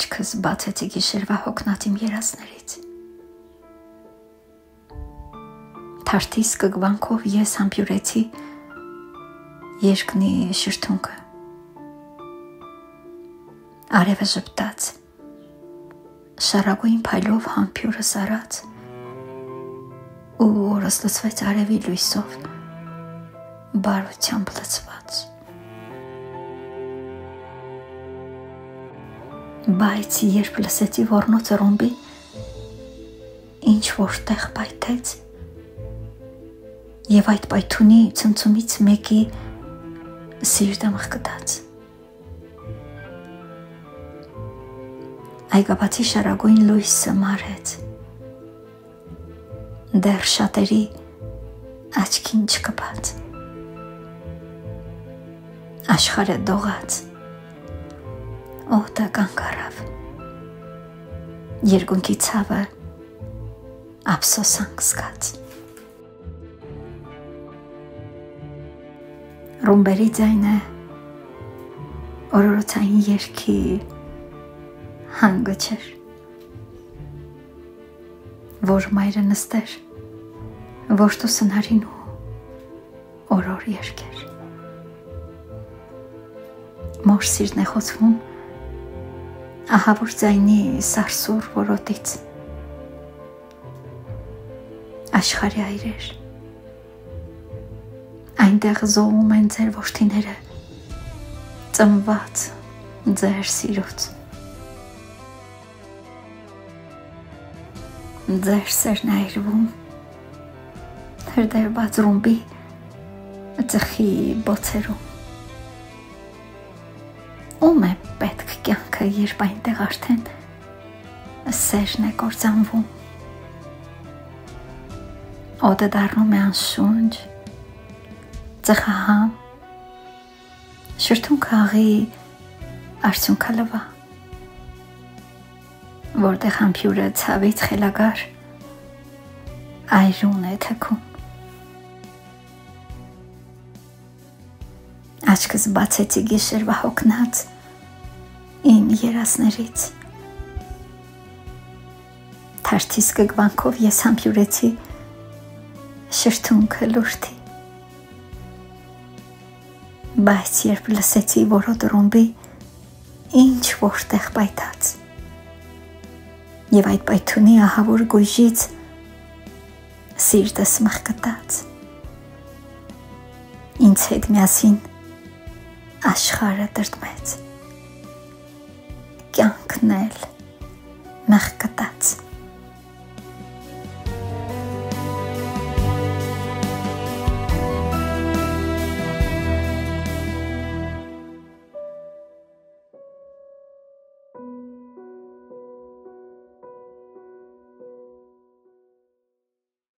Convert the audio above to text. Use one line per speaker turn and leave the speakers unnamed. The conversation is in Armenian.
Աչքս բացեցի գիշերվա հոգնած իմ երազներից։ Թարթի սկգվանքով ես համբյուրեցի երկնի շրթունքը։ Արևը ժպտաց, շարագույն փայլով համբյուրս արած, ու օրս լցվեց արևի լույսով, բարությամբ լցված։ Բայց երբ լսեցի ոռնոցը ռումբի, ինչ որտեղ պայթեց, և այդ պայթունի ցնցումից մեկի սիրտը մղկտաց։ Այգաբացի շարագույն լույսը մարեց, դեռ շատերի աչքին չկպած։ Աշխարհը դողաց, օդը կանգ առավ, երկունքի ցավը ափսոսանք զգաց։ Ռումբերի ձայնը օրորոցային երգի հանգը չէր, որ մայրը նստեր, որ տուսնարին ու օրոր երգեր։ Մոր սիրտն է խոցվում ահավոր ձայնի սարսուռ որոտից։ Աշխարհի այրեր, այնտեղ զոհում են ձեր որդիները, ծնված ձեր սիրուց։ Ձեր սերն է այրվում հրդեհված ռումբի ծխի բոցերում։ Ում է պետք կյանքը, երբ այնտեղ արդեն սերն է կործանվում։ Օդը դառնում է անշունչ, ծխահամ, շրթունքը աղի արդյունքալվա, որտեղ համբյուրը ցավից խելագար այրուն է թքում։ Աչքս բացեցի գիշերվա հոգնած իմ երազներից։ Թարթի սկգվանքով ես համբյուրեցի շրթունքը լուրթի։ Բայց երբ լսեցի որոտը ռումբի, ինչ որտեղ պայթաց, և այդ պայթունի ահավոր գույժից սիրտս մղկտաց։ Ինձ հետ միասին աշխարհը տրտմեց, կյանքն էլ մղկտաց։